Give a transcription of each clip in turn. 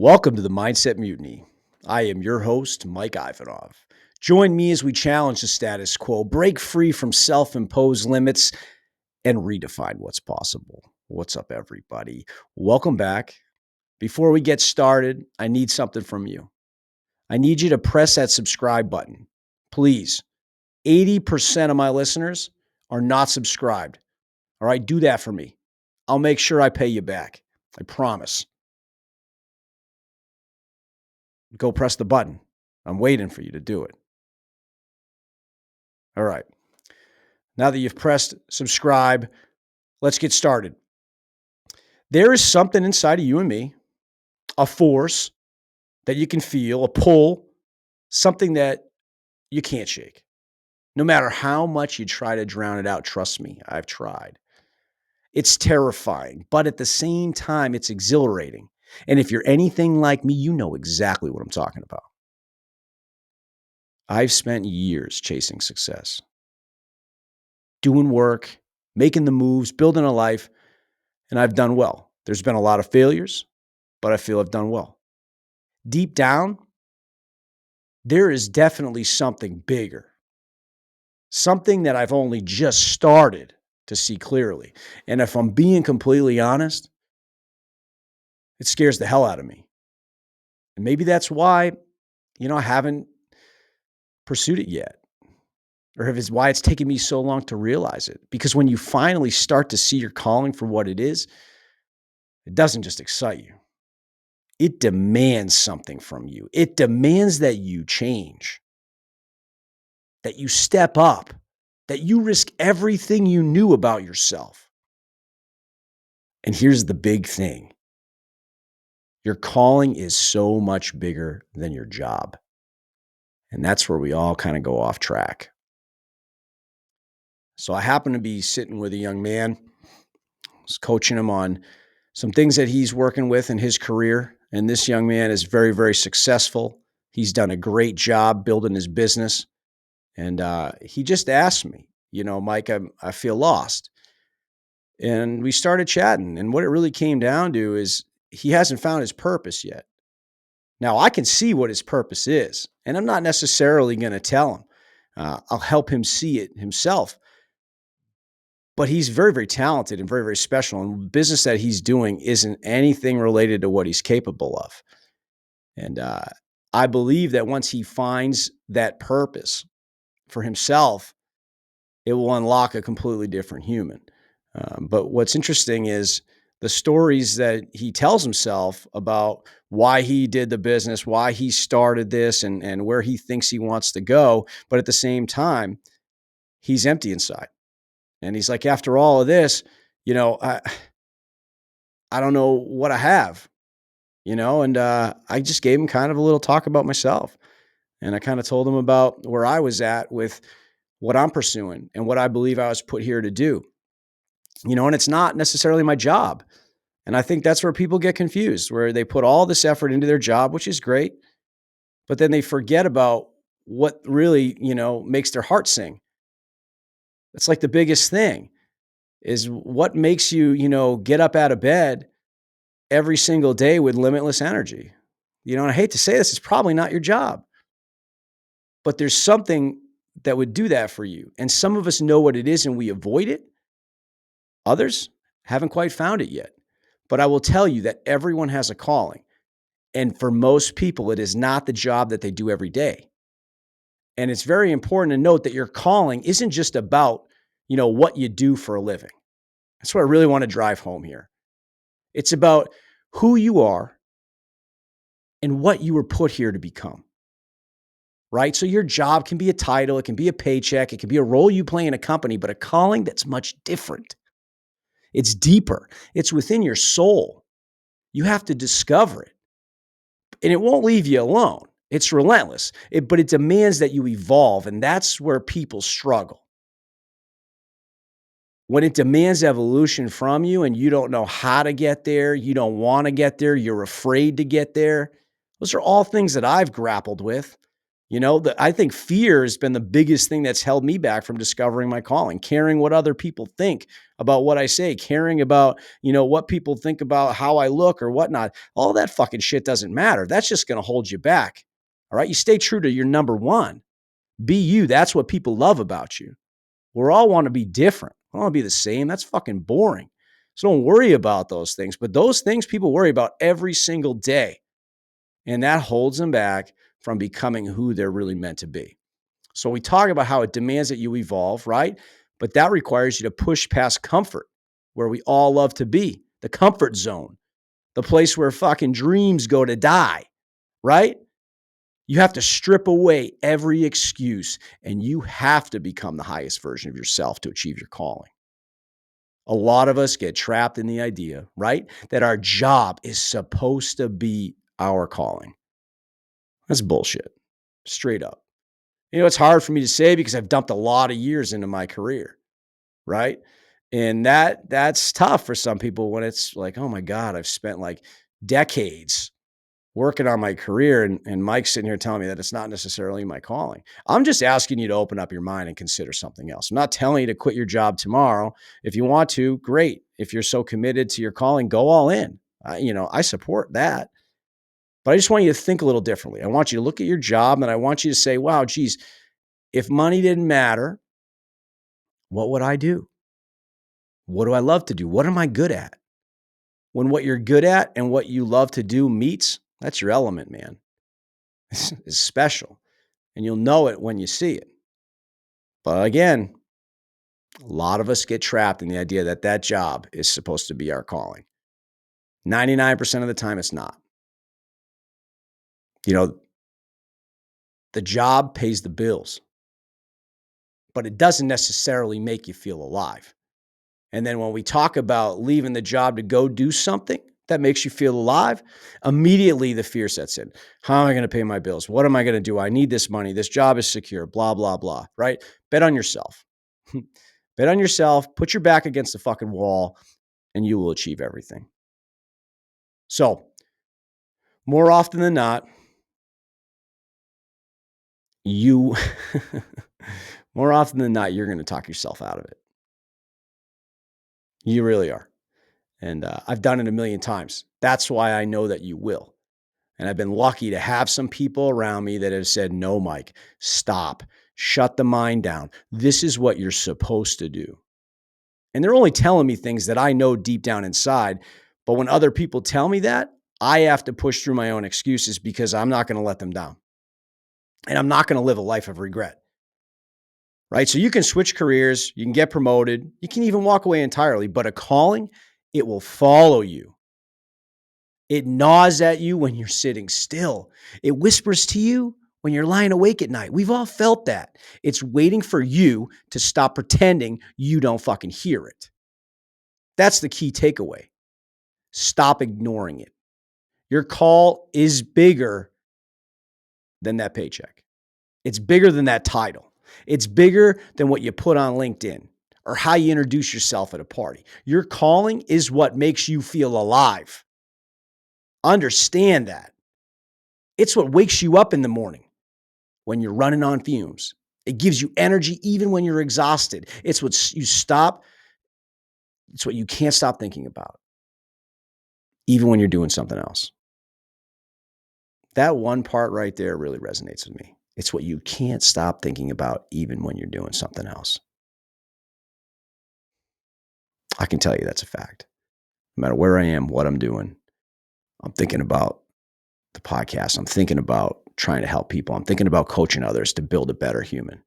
Welcome to the Mindset Mutiny. I am your host, Mike Ivanov. Join me as we challenge the status quo, break free from self imposed limits, and redefine what's possible. What's up, everybody? Welcome back. Before we get started, I need something from you. I need you to press that subscribe button. Please, 80% of my listeners are not subscribed. All right, do that for me. I'll make sure I pay you back. I promise. Go press the button. I'm waiting for you to do it. All right. Now that you've pressed subscribe, let's get started. There is something inside of you and me, a force that you can feel, a pull, something that you can't shake. No matter how much you try to drown it out, trust me, I've tried. It's terrifying, but at the same time, it's exhilarating. And if you're anything like me, you know exactly what I'm talking about. I've spent years chasing success, doing work, making the moves, building a life, and I've done well. There's been a lot of failures, but I feel I've done well. Deep down, there is definitely something bigger, something that I've only just started to see clearly. And if I'm being completely honest, it scares the hell out of me. And maybe that's why, I haven't pursued it yet, or if it's why it's taken me so long to realize it. Because when you finally start to see your calling for what it is, it doesn't just excite you. It demands something from you. It demands that you change, that you step up, that you risk everything you knew about yourself. And here's the big thing. Your calling is so much bigger than your job. And that's where we all kind of go off track. So I happen to be sitting with a young man. I was coaching him on some things that he's working with in his career. And this young man is very, very successful. He's done a great job building his business. And he just asked me, Mike, I feel lost. And we started chatting. And what it really came down to is he hasn't found his purpose yet. Now, I can see what his purpose is, and I'm not necessarily going to tell him. I'll help him see it himself. But he's very, very talented and very, very special. And the business that he's doing isn't anything related to what he's capable of. And I believe that once he finds that purpose for himself, it will unlock a completely different human. But what's interesting is the stories that he tells himself about why he did the business, why he started this, and where he thinks he wants to go. But at the same time, he's empty inside. And he's like, after all of this, I don't know what I have, and I just gave him kind of a little talk about myself. And I kind of told him about where I was at with what I'm pursuing and what I believe I was put here to do. And it's not necessarily my job. And I think that's where people get confused, where they put all this effort into their job, which is great, but then they forget about what really, makes their heart sing. That's like the biggest thing is what makes you, get up out of bed every single day with limitless energy. And I hate to say this, it's probably not your job, but there's something that would do that for you. And some of us know what it is and we avoid it. Others haven't quite found it yet. But I will tell you that everyone has a calling. And for most people, it is not the job that they do every day. And it's very important to note that your calling isn't just about, what you do for a living. That's what I really want to drive home here. It's about who you are and what you were put here to become. Right? So your job can be a title, it can be a paycheck, it can be a role you play in a company, but a calling that's much different. It's deeper. It's within your soul. You have to discover it. And it won't leave you alone. It's relentless, but it demands that you evolve. And that's where people struggle. When it demands evolution from you and you don't know how to get there, you don't want to get there, you're afraid to get there. Those are all things that I've grappled with. I think fear has been the biggest thing that's held me back from discovering my calling, caring what other people think about what I say, caring about, what people think about how I look or whatnot. All that fucking shit doesn't matter. That's just going to hold you back. All right. You stay true to your number one. Be you. That's what people love about you. We all want to be different. I don't want to be the same. That's fucking boring. So don't worry about those things. But those things people worry about every single day. And that holds them back from becoming who they're really meant to be. So we talk about how it demands that you evolve, right? But that requires you to push past comfort, where we all love to be, the comfort zone, the place where fucking dreams go to die, right? You have to strip away every excuse and you have to become the highest version of yourself to achieve your calling. A lot of us get trapped in the idea, right, that our job is supposed to be our calling. That's bullshit, straight up. It's hard for me to say because I've dumped a lot of years into my career, right? And that's tough for some people when it's like, oh my God, I've spent like decades working on my career and Mike's sitting here telling me that it's not necessarily my calling. I'm just asking you to open up your mind and consider something else. I'm not telling you to quit your job tomorrow. If you want to, great. If you're so committed to your calling, go all in. I support that. But I just want you to think a little differently. I want you to look at your job and I want you to say, wow, geez, if money didn't matter, what would I do? What do I love to do? What am I good at? When what you're good at and what you love to do meets, that's your element, man. It's special. And you'll know it when you see it. But again, a lot of us get trapped in the idea that that job is supposed to be our calling. 99% of the time, it's not. The job pays the bills, but it doesn't necessarily make you feel alive. And then when we talk about leaving the job to go do something that makes you feel alive, immediately the fear sets in. How am I going to pay my bills? What am I going to do? I need this money. This job is secure, blah, blah, blah, right? Bet on yourself. Bet on yourself, put your back against the fucking wall, and you will achieve everything. So, more often than not, you're going to talk yourself out of it. You really are. And I've done it a million times. That's why I know that you will. And I've been lucky to have some people around me that have said, no, Mike, stop, shut the mind down. This is what you're supposed to do. And they're only telling me things that I know deep down inside. But when other people tell me that, I have to push through my own excuses because I'm not going to let them down. And I'm not going to live a life of regret. Right? So you can switch careers, you can get promoted, you can even walk away entirely, but a calling, it will follow you. It gnaws at you when you're sitting still. It whispers to you when you're lying awake at night. We've all felt that. It's waiting for you to stop pretending you don't fucking hear it. That's the key takeaway. Stop ignoring it. Your call is bigger than that paycheck. It's bigger than that title. It's bigger than what you put on LinkedIn or how you introduce yourself at a party. Your calling is what makes you feel alive. Understand that. It's what wakes you up in the morning when you're running on fumes. It gives you energy even when you're exhausted. It's what it's what you can't stop thinking about, even when you're doing something else. That one part right there really resonates with me. It's what you can't stop thinking about even when you're doing something else. I can tell you that's a fact. No matter where I am, what I'm doing, I'm thinking about the podcast. I'm thinking about trying to help people. I'm thinking about coaching others to build a better human,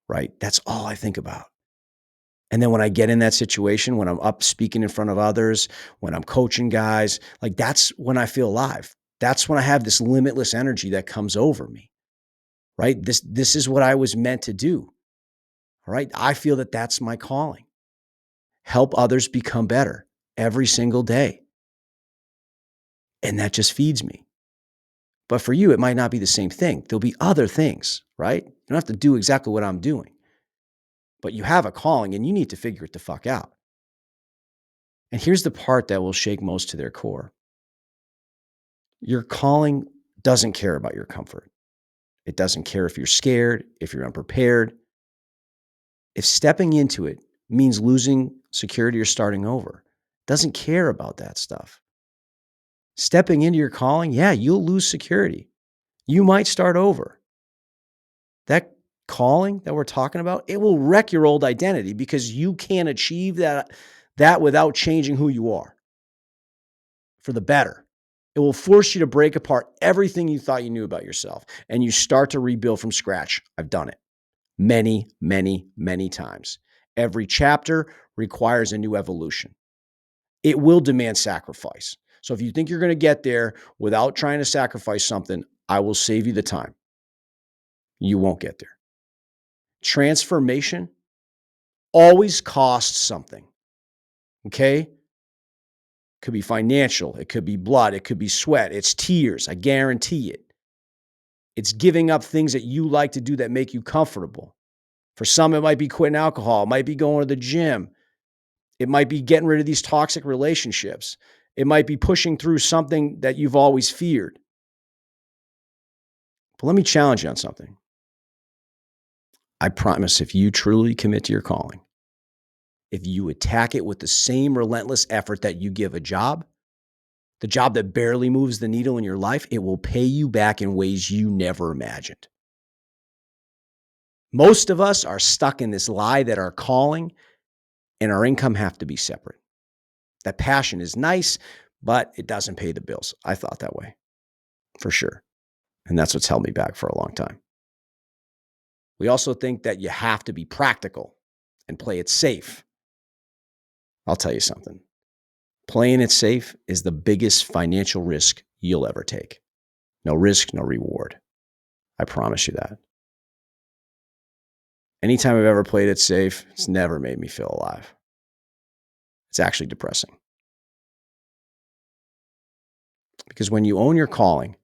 right? That's all I think about. And then when I get in that situation, when I'm up speaking in front of others, when I'm coaching guys, like that's when I feel alive. That's when I have this limitless energy that comes over me, right? This is what I was meant to do, all right? I feel that that's my calling. Help others become better every single day. And that just feeds me. But for you, it might not be the same thing. There'll be other things, right? You don't have to do exactly what I'm doing. But you have a calling and you need to figure it the fuck out. And here's the part that will shake most to their core. Your calling doesn't care about your comfort. It doesn't care if you're scared, if you're unprepared. If stepping into it means losing security or starting over, it doesn't care about that stuff. Stepping into your calling, yeah, you'll lose security. You might start over. That calling that we're talking about, it will wreck your old identity because you can't achieve that without changing who you are for the better. It will force you to break apart everything you thought you knew about yourself and you start to rebuild from scratch. I've done it many, many, many times. Every chapter requires a new evolution. It will demand sacrifice. So if you think you're going to get there without trying to sacrifice something, I will save you the time. You won't get there. Transformation always costs something. Okay? Could be financial. It could be blood. It could be sweat. It's tears. I guarantee it. It's giving up things that you like to do that make you comfortable. For some, it might be quitting alcohol. It might be going to the gym. It might be getting rid of these toxic relationships. It might be pushing through something that you've always feared. But let me challenge you on something. I promise if you truly commit to your calling, if you attack it with the same relentless effort that you give a job, the job that barely moves the needle in your life, it will pay you back in ways you never imagined. Most of us are stuck in this lie that our calling and our income have to be separate. That passion is nice, but it doesn't pay the bills. I thought that way, for sure. And that's what's held me back for a long time. We also think that you have to be practical and play it safe. I'll tell you something. Playing it safe is the biggest financial risk you'll ever take. No risk, no reward. I promise you that. Anytime I've ever played it safe, it's never made me feel alive. It's actually depressing. Because when you own your calling,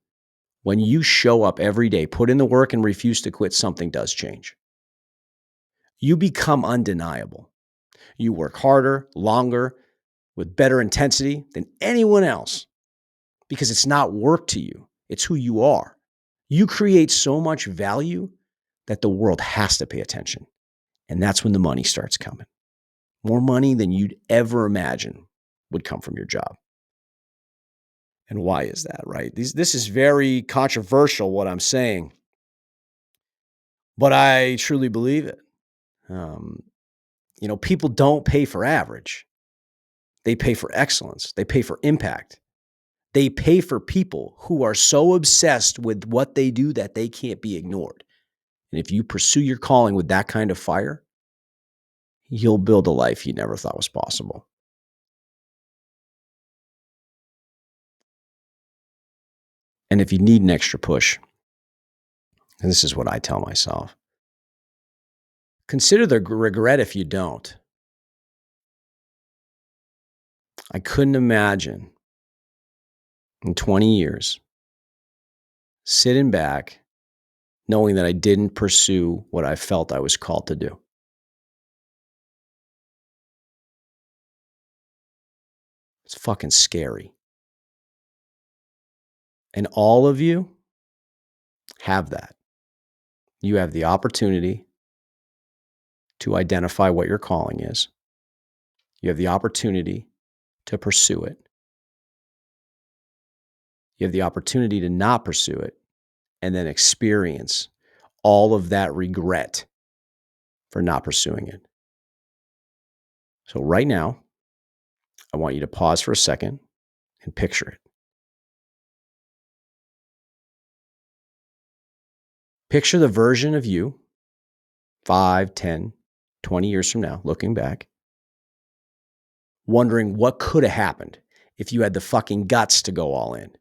when you show up every day, put in the work and refuse to quit, something does change. You become undeniable. You work harder, longer, with better intensity than anyone else because it's not work to you. It's who you are. You create so much value that the world has to pay attention. And that's when the money starts coming. More money than you'd ever imagine would come from your job. And why is that, right? This is very controversial, what I'm saying, but I truly believe it. People don't pay for average. They pay for excellence. They pay for impact. They pay for people who are so obsessed with what they do that they can't be ignored. And if you pursue your calling with that kind of fire, you'll build a life you never thought was possible. And if you need an extra push, and this is what I tell myself, consider the regret if you don't. I couldn't imagine in 20 years sitting back knowing that I didn't pursue what I felt I was called to do. It's fucking scary. And all of you have that. You have the opportunity to identify what your calling is. You have the opportunity to pursue it. You have the opportunity to not pursue it and then experience all of that regret for not pursuing it. So right now, I want you to pause for a second and picture it. Picture the version of you 5, 10, 20 years from now, looking back, wondering what could have happened if you had the fucking guts to go all in.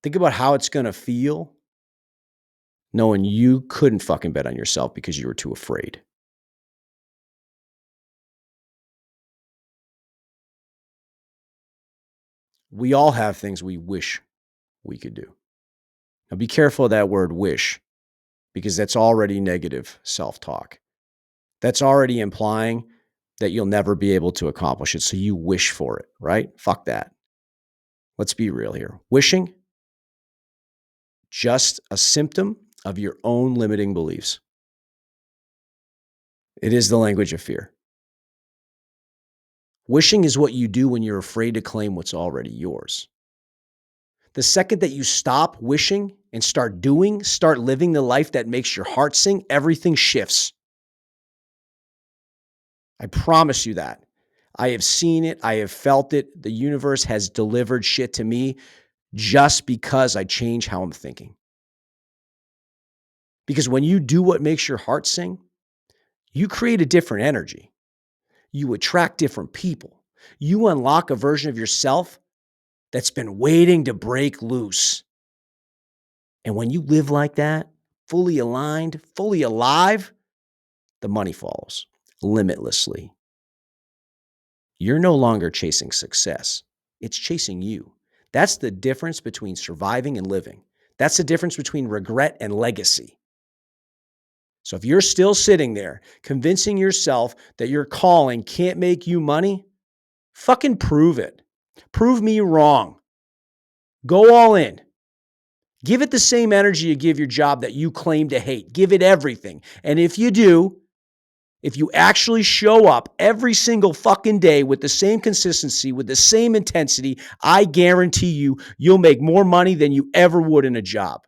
Think about how it's going to feel knowing you couldn't fucking bet on yourself because you were too afraid. We all have things we wish we could do. Now be careful of that word wish because that's already negative self-talk. That's already implying that you'll never be able to accomplish it. So you wish for it, right? Fuck that. Let's be real here. Wishing, just a symptom of your own limiting beliefs. It is the language of fear. Wishing is what you do when you're afraid to claim what's already yours. The second that you stop wishing and start doing, start living the life that makes your heart sing, everything shifts. I promise you that. I have seen it. I have felt it. The universe has delivered shit to me just because I change how I'm thinking. Because when you do what makes your heart sing, you create a different energy. You attract different people. You unlock a version of yourself that's been waiting to break loose. And when you live like that, fully aligned, fully alive, the money follows limitlessly. You're no longer chasing success. It's chasing you. That's the difference between surviving and living. That's the difference between regret and legacy. So if you're still sitting there convincing yourself that your calling can't make you money, fucking prove it. Prove me wrong. Go all in. Give it the same energy you give your job that you claim to hate. Give it everything. And if you do, if you actually show up every single fucking day with the same consistency, with the same intensity, I guarantee you, you'll make more money than you ever would in a job.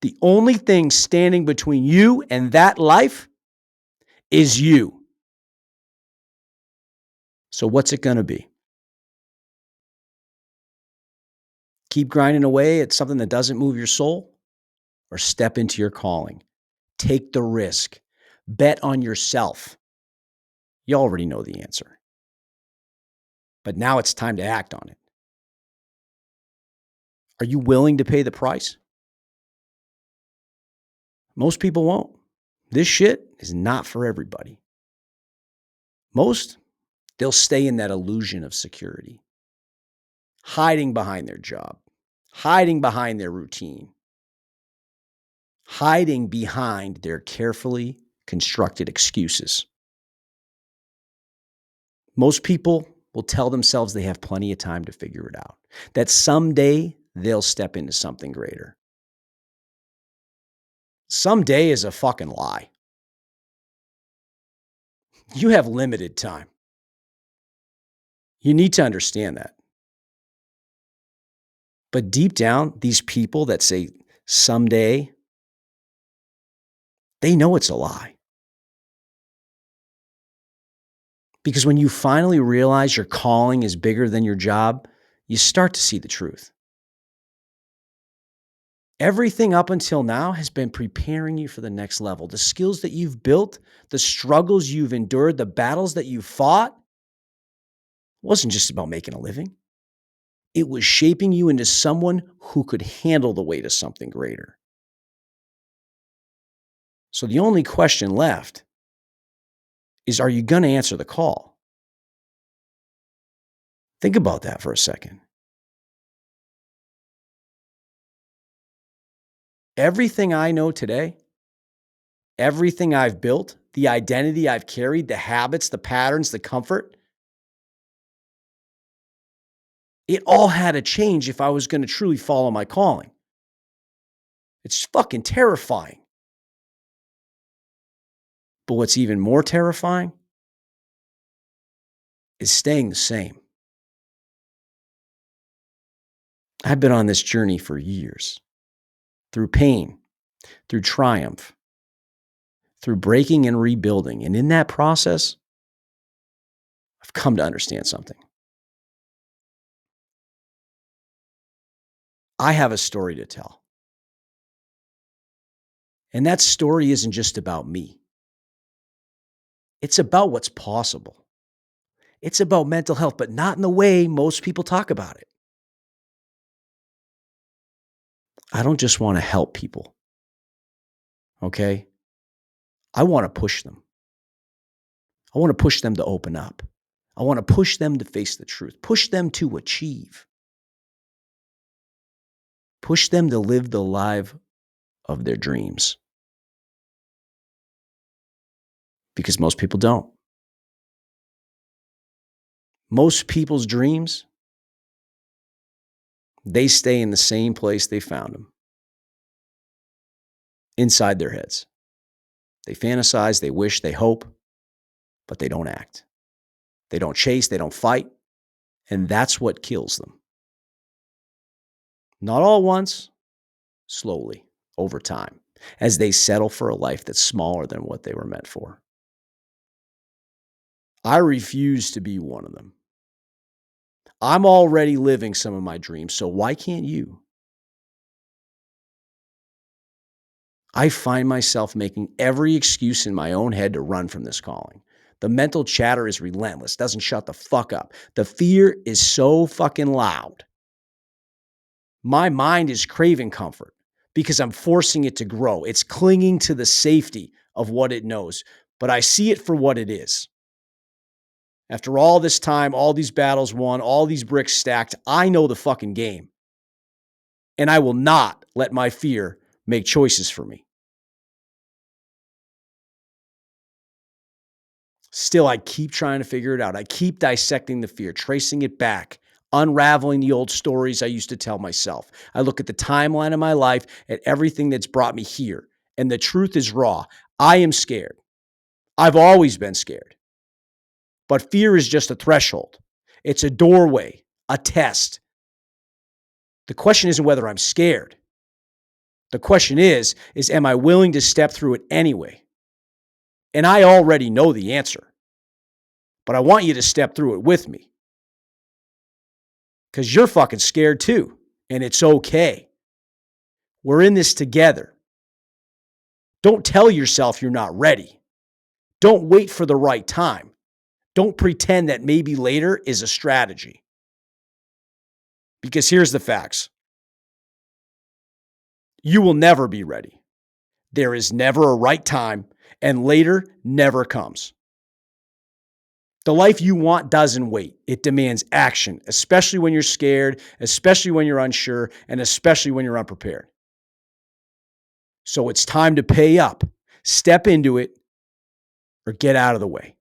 The only thing standing between you and that life is you. So what's it going to be? Keep grinding away at something that doesn't move your soul, or step into your calling? Take the risk. Bet on yourself. You already know the answer. But now it's time to act on it. Are you willing to pay the price? Most people won't. This shit is not for everybody. Most, they'll stay in that illusion of security, hiding behind their job, hiding behind their routine, hiding behind their carefully constructed excuses. Most people will tell themselves they have plenty of time to figure it out, that someday they'll step into something greater. Someday is a fucking lie. You have limited time. You need to understand that. But deep down, these people that say someday, they know it's a lie. Because when you finally realize your calling is bigger than your job, you start to see the truth. Everything up until now has been preparing you for the next level. The skills that you've built, the struggles you've endured, the battles that you fought, wasn't just about making a living. It was shaping you into someone who could handle the weight of something greater. So the only question left is, are you going to answer the call? Think about that for a second. Everything I know today, everything I've built, the identity I've carried, the habits, the patterns, the comfort, it all had to change if I was going to truly follow my calling. It's fucking terrifying. But what's even more terrifying is staying the same. I've been on this journey for years, through pain, through triumph, through breaking and rebuilding. And in that process, I've come to understand something. I have a story to tell. And that story isn't just about me. It's about what's possible. It's about mental health, but not in the way most people talk about it. I don't just want to help people. Okay? I want to push them. I want to push them to open up. I want to push them to face the truth. Push them to achieve. Push them to live the life of their dreams. Because most people don't. Most people's dreams, they stay in the same place they found them, inside their heads. They fantasize, they wish, they hope, but they don't act. They don't chase, they don't fight, and that's what kills them. Not all at once, slowly, over time, as they settle for a life that's smaller than what they were meant for. I refuse to be one of them. I'm already living some of my dreams, so why can't you? I find myself making every excuse in my own head to run from this calling. The mental chatter is relentless, doesn't shut the fuck up. The fear is so fucking loud. My mind is craving comfort because I'm forcing it to grow. It's clinging to the safety of what it knows, but I see it for what it is. After all this time, all these battles won, all these bricks stacked, I know the fucking game. And I will not let my fear make choices for me. Still, I keep trying to figure it out. I keep dissecting the fear, tracing it back, unraveling the old stories I used to tell myself. I look at the timeline of my life, at everything that's brought me here. And the truth is raw. I am scared. I've always been scared. But fear is just a threshold. It's a doorway, a test. The question isn't whether I'm scared. The question is am I willing to step through it anyway? And I already know the answer. But I want you to step through it with me. Because you're fucking scared too. And it's okay. We're in this together. Don't tell yourself you're not ready. Don't wait for the right time. Don't pretend that maybe later is a strategy. Because here's the facts. You will never be ready. There is never a right time, and later never comes. The life you want doesn't wait. It demands action, especially when you're scared, especially when you're unsure, and especially when you're unprepared. So it's time to pay up, step into it, or get out of the way.